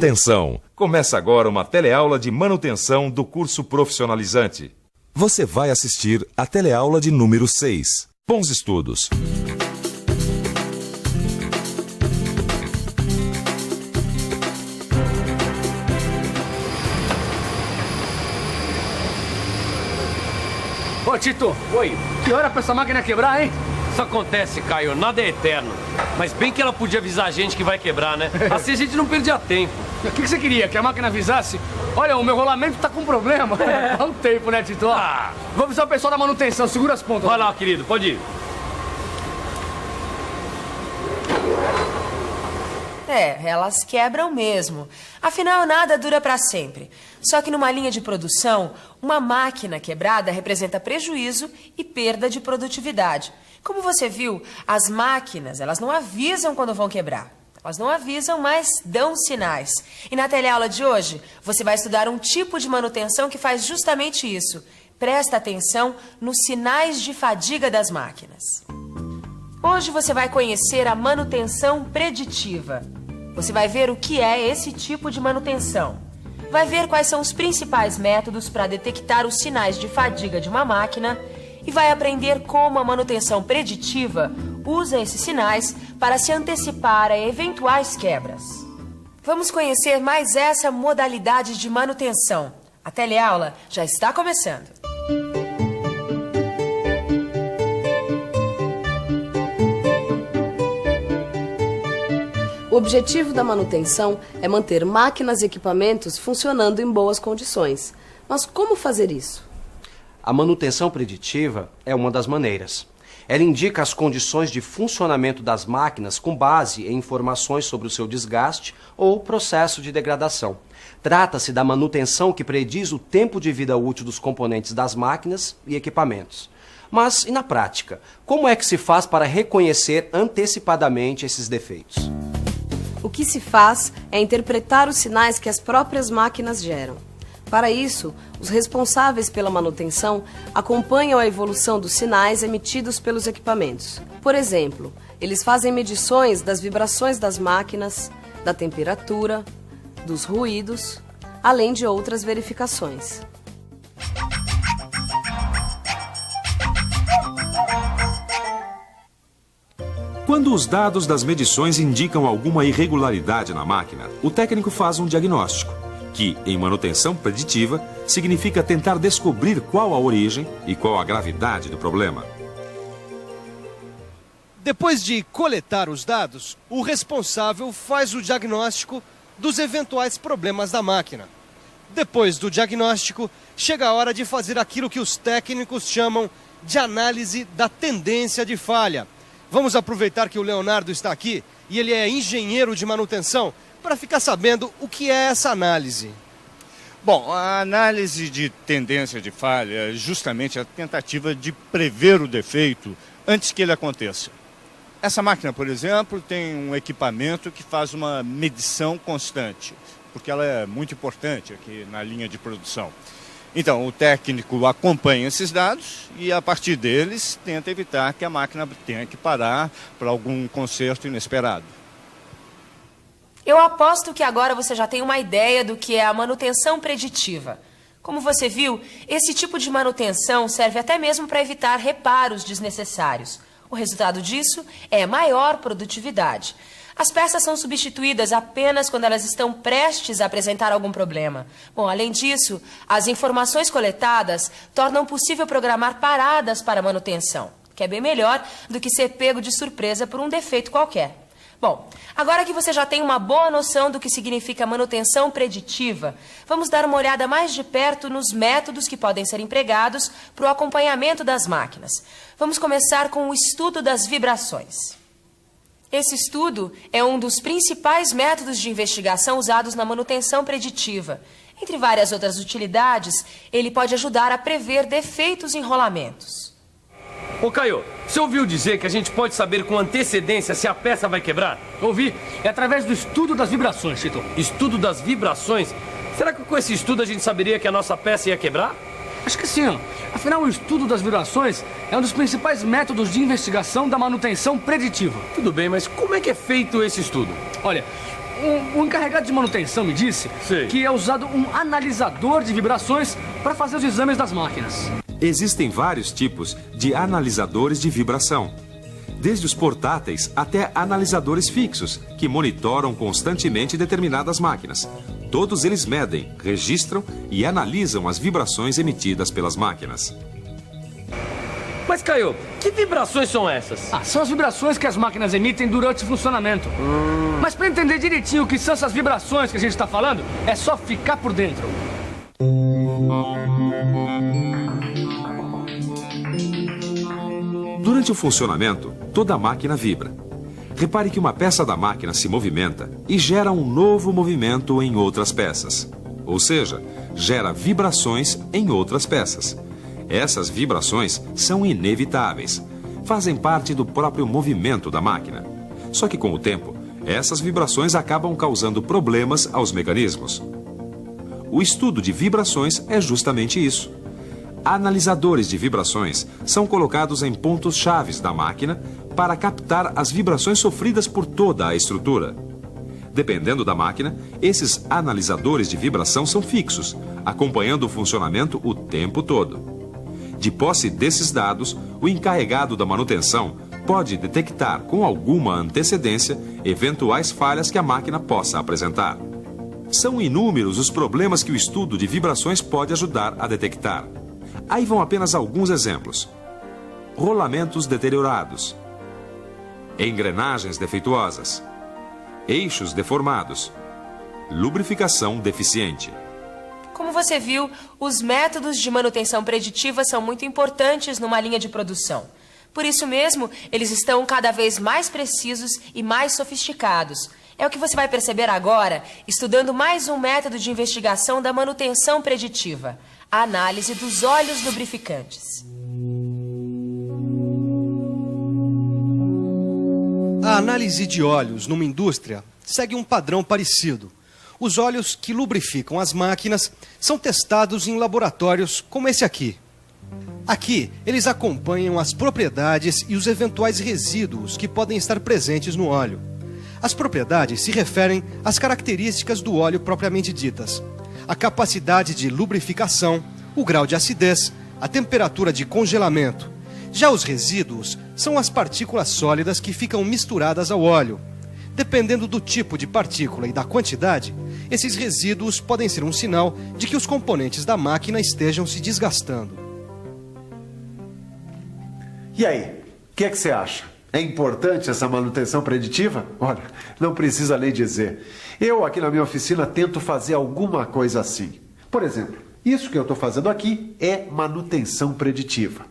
Atenção! Começa agora uma teleaula de manutenção do curso profissionalizante. Você vai assistir a teleaula de número 6. Bons estudos! Ô, Tito. Oi. Que hora pra essa máquina quebrar, hein? Isso acontece, Caio. Nada é eterno. Mas bem que ela podia avisar a gente que vai quebrar, né? Assim a gente não perdia tempo. O que você queria? Que a máquina avisasse? Olha, o meu rolamento tá com problema. Dá um tempo, né, Tito? Ah. Vou avisar o pessoal da manutenção. Segura as pontas. Vai lá, querido. Pode ir. Elas quebram mesmo. Afinal, nada dura para sempre. Só que numa linha de produção, uma máquina quebrada representa prejuízo e perda de produtividade. Como você viu, as máquinas, elas não avisam quando vão quebrar. Elas não avisam, mas dão sinais. E na teleaula de hoje, você vai estudar um tipo de manutenção que faz justamente isso. Presta atenção nos sinais de fadiga das máquinas. Hoje você vai conhecer a manutenção preditiva. Você vai ver o que é esse tipo de manutenção. Vai ver quais são os principais métodos para detectar os sinais de fadiga de uma máquina e vai aprender como a manutenção preditiva usa esses sinais para se antecipar a eventuais quebras. Vamos conhecer mais essa modalidade de manutenção. A teleaula já está começando. O objetivo da manutenção é manter máquinas e equipamentos funcionando em boas condições. Mas como fazer isso? A manutenção preditiva é uma das maneiras. Ela indica as condições de funcionamento das máquinas com base em informações sobre o seu desgaste ou processo de degradação. Trata-se da manutenção que prediz o tempo de vida útil dos componentes das máquinas e equipamentos. Mas, e na prática, como é que se faz para reconhecer antecipadamente esses defeitos? O que se faz é interpretar os sinais que as próprias máquinas geram. Para isso, os responsáveis pela manutenção acompanham a evolução dos sinais emitidos pelos equipamentos. Por exemplo, eles fazem medições das vibrações das máquinas, da temperatura, dos ruídos, além de outras verificações. Quando os dados das medições indicam alguma irregularidade na máquina, o técnico faz um diagnóstico, que, em manutenção preditiva, significa tentar descobrir qual a origem e qual a gravidade do problema. Depois de coletar os dados, o responsável faz o diagnóstico dos eventuais problemas da máquina. Depois do diagnóstico, chega a hora de fazer aquilo que os técnicos chamam de análise da tendência de falha. Vamos aproveitar que o Leonardo está aqui e ele é engenheiro de manutenção para ficar sabendo o que é essa análise. Bom, a análise de tendência de falha é justamente a tentativa de prever o defeito antes que ele aconteça. Essa máquina, por exemplo, tem um equipamento que faz uma medição constante, porque ela é muito importante aqui na linha de produção. Então, o técnico acompanha esses dados e, a partir deles, tenta evitar que a máquina tenha que parar para algum conserto inesperado. Eu aposto que agora você já tem uma ideia do que é a manutenção preditiva. Como você viu, esse tipo de manutenção serve até mesmo para evitar reparos desnecessários. O resultado disso é maior produtividade. As peças são substituídas apenas quando elas estão prestes a apresentar algum problema. Bom, além disso, as informações coletadas tornam possível programar paradas para manutenção, que é bem melhor do que ser pego de surpresa por um defeito qualquer. Bom, agora que você já tem uma boa noção do que significa manutenção preditiva, vamos dar uma olhada mais de perto nos métodos que podem ser empregados para o acompanhamento das máquinas. Vamos começar com o estudo das vibrações. Esse estudo é um dos principais métodos de investigação usados na manutenção preditiva. Entre várias outras utilidades, ele pode ajudar a prever defeitos em rolamentos. Ô, Caio, você ouviu dizer que a gente pode saber com antecedência se a peça vai quebrar? Ouvi. É através do estudo das vibrações, Tito. Estudo das vibrações? Será que com esse estudo a gente saberia que a nossa peça ia quebrar? Acho que sim. Afinal, o estudo das vibrações é um dos principais métodos de investigação da manutenção preditiva. Tudo bem, mas como é que é feito esse estudo? Olha, o encarregado de manutenção me disse que é usado um analisador de vibrações para fazer os exames das máquinas. Existem vários tipos de analisadores de vibração, desde os portáteis até analisadores fixos, que monitoram constantemente determinadas máquinas. Todos eles medem, registram e analisam as vibrações emitidas pelas máquinas. Mas, Caio, que vibrações são essas? São as vibrações que as máquinas emitem durante o funcionamento. Mas para entender direitinho o que são essas vibrações que a gente está falando, é só ficar por dentro. Durante o funcionamento, toda a máquina vibra. Repare que uma peça da máquina se movimenta e gera um novo movimento em outras peças. Ou seja, gera vibrações em outras peças. Essas vibrações são inevitáveis. Fazem parte do próprio movimento da máquina. Só que com o tempo, essas vibrações acabam causando problemas aos mecanismos. O estudo de vibrações é justamente isso. Analisadores de vibrações são colocados em pontos chaves da máquina para captar as vibrações sofridas por toda a estrutura. Dependendo da máquina, esses analisadores de vibração são fixos, acompanhando o funcionamento o tempo todo. De posse desses dados, o encarregado da manutenção pode detectar com alguma antecedência eventuais falhas que a máquina possa apresentar. São inúmeros os problemas que o estudo de vibrações pode ajudar a detectar. Aí vão apenas alguns exemplos: rolamentos deteriorados, engrenagens defeituosas, eixos deformados, lubrificação deficiente. Como você viu, os métodos de manutenção preditiva são muito importantes numa linha de produção. Por isso mesmo, eles estão cada vez mais precisos e mais sofisticados. É o que você vai perceber agora, estudando mais um método de investigação da manutenção preditiva: a análise dos óleos lubrificantes. A análise de óleos numa indústria segue um padrão parecido. Os óleos que lubrificam as máquinas são testados em laboratórios como esse aqui. Aqui, eles acompanham as propriedades e os eventuais resíduos que podem estar presentes no óleo. As propriedades se referem às características do óleo propriamente ditas: a capacidade de lubrificação, o grau de acidez, a temperatura de congelamento. Já os resíduos são as partículas sólidas que ficam misturadas ao óleo. Dependendo do tipo de partícula e da quantidade, esses resíduos podem ser um sinal de que os componentes da máquina estejam se desgastando. E aí, o que você acha? É importante essa manutenção preditiva? Olha, não precisa nem dizer. Eu, aqui na minha oficina, tento fazer alguma coisa assim. Por exemplo, isso que eu estou fazendo aqui é manutenção preditiva.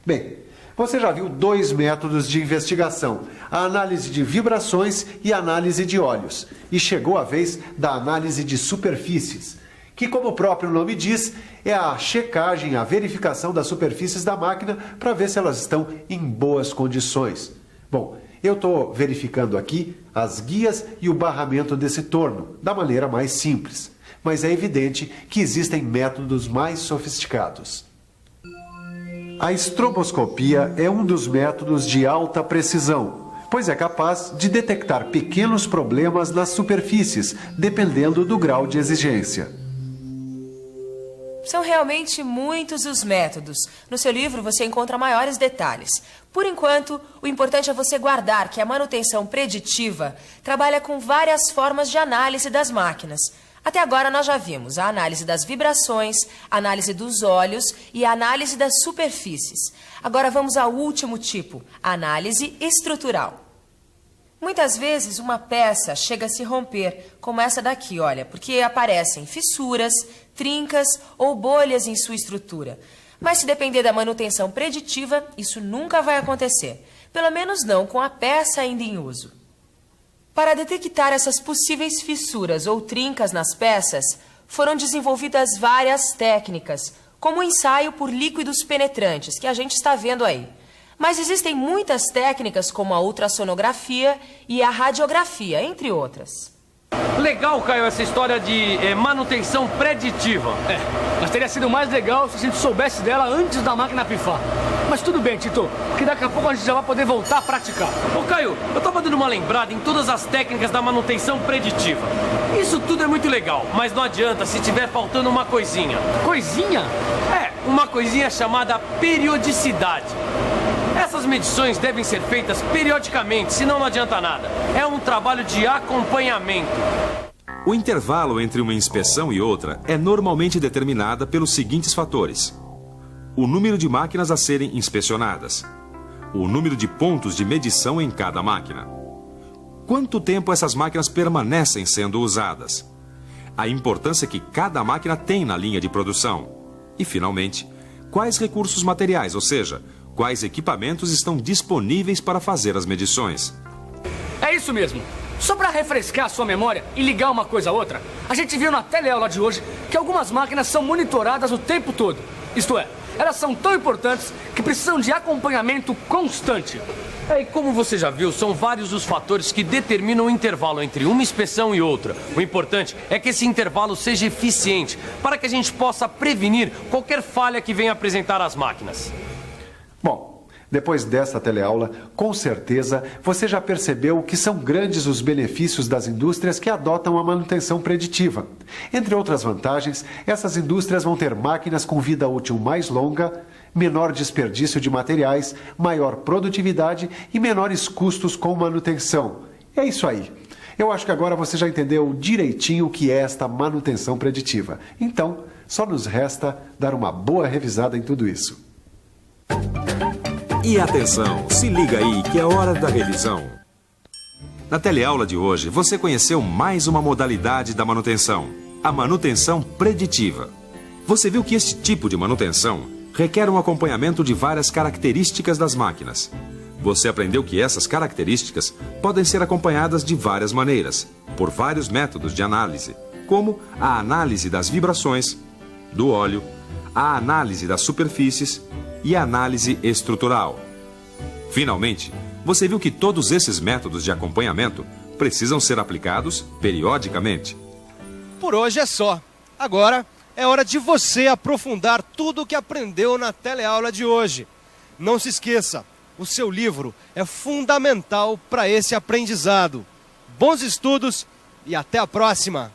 Bem, você já viu dois métodos de investigação: a análise de vibrações e a análise de óleos. E chegou a vez da análise de superfícies, que, como o próprio nome diz, é a checagem, a verificação das superfícies da máquina para ver se elas estão em boas condições. Bom, eu estou verificando aqui as guias e o barramento desse torno, da maneira mais simples. Mas é evidente que existem métodos mais sofisticados. A estroboscopia é um dos métodos de alta precisão, pois é capaz de detectar pequenos problemas nas superfícies, dependendo do grau de exigência. São realmente muitos os métodos. No seu livro você encontra maiores detalhes. Por enquanto, o importante é você guardar que a manutenção preditiva trabalha com várias formas de análise das máquinas. Até agora nós já vimos a análise das vibrações, a análise dos óleos e a análise das superfícies. Agora vamos ao último tipo, a análise estrutural. Muitas vezes uma peça chega a se romper, como essa daqui, olha, porque aparecem fissuras, trincas ou bolhas em sua estrutura. Mas se depender da manutenção preditiva, isso nunca vai acontecer. Pelo menos não com a peça ainda em uso. Para detectar essas possíveis fissuras ou trincas nas peças, foram desenvolvidas várias técnicas, como o ensaio por líquidos penetrantes, que a gente está vendo aí. Mas existem muitas técnicas, como a ultrassonografia e a radiografia, entre outras. Legal, Caio, essa história de manutenção preditiva. Mas teria sido mais legal se a gente soubesse dela antes da máquina pifar. Mas tudo bem, Tito, que daqui a pouco a gente já vai poder voltar a praticar. Ô, Caio, eu tava dando uma lembrada em todas as técnicas da manutenção preditiva. Isso tudo é muito legal, mas não adianta se tiver faltando uma coisinha. Coisinha? É, uma coisinha chamada periodicidade. Essas medições devem ser feitas periodicamente, senão não adianta nada. É um trabalho de acompanhamento. O intervalo entre uma inspeção e outra é normalmente determinada pelos seguintes fatores: o número de máquinas a serem inspecionadas, o número de pontos de medição em cada máquina, quanto tempo essas máquinas permanecem sendo usadas, a importância que cada máquina tem na linha de produção e, finalmente, quais recursos materiais, ou seja, quais equipamentos estão disponíveis para fazer as medições. É isso mesmo. Só para refrescar a sua memória e ligar uma coisa a outra, a gente viu na teleaula de hoje que algumas máquinas são monitoradas o tempo todo. Isto é, elas são tão importantes que precisam de acompanhamento constante. E como você já viu, são vários os fatores que determinam o intervalo entre uma inspeção e outra. O importante é que esse intervalo seja eficiente, para que a gente possa prevenir qualquer falha que venha apresentar as máquinas. Bom, depois desta teleaula, com certeza você já percebeu que são grandes os benefícios das indústrias que adotam a manutenção preditiva. Entre outras vantagens, essas indústrias vão ter máquinas com vida útil mais longa, menor desperdício de materiais, maior produtividade e menores custos com manutenção. É isso aí. Eu acho que agora você já entendeu direitinho o que é esta manutenção preditiva. Então, só nos resta dar uma boa revisada em tudo isso. E atenção, se liga aí que é hora da revisão. Na teleaula de hoje, você conheceu mais uma modalidade da manutenção, a manutenção preditiva. Você viu que este tipo de manutenção requer um acompanhamento de várias características das máquinas. Você aprendeu que essas características podem ser acompanhadas de várias maneiras, por vários métodos de análise, como a análise das vibrações, do óleo, a análise das superfícies e a análise estrutural. Finalmente, você viu que todos esses métodos de acompanhamento precisam ser aplicados periodicamente. Por hoje é só. Agora é hora de você aprofundar tudo o que aprendeu na teleaula de hoje. Não se esqueça, o seu livro é fundamental para esse aprendizado. Bons estudos e até a próxima!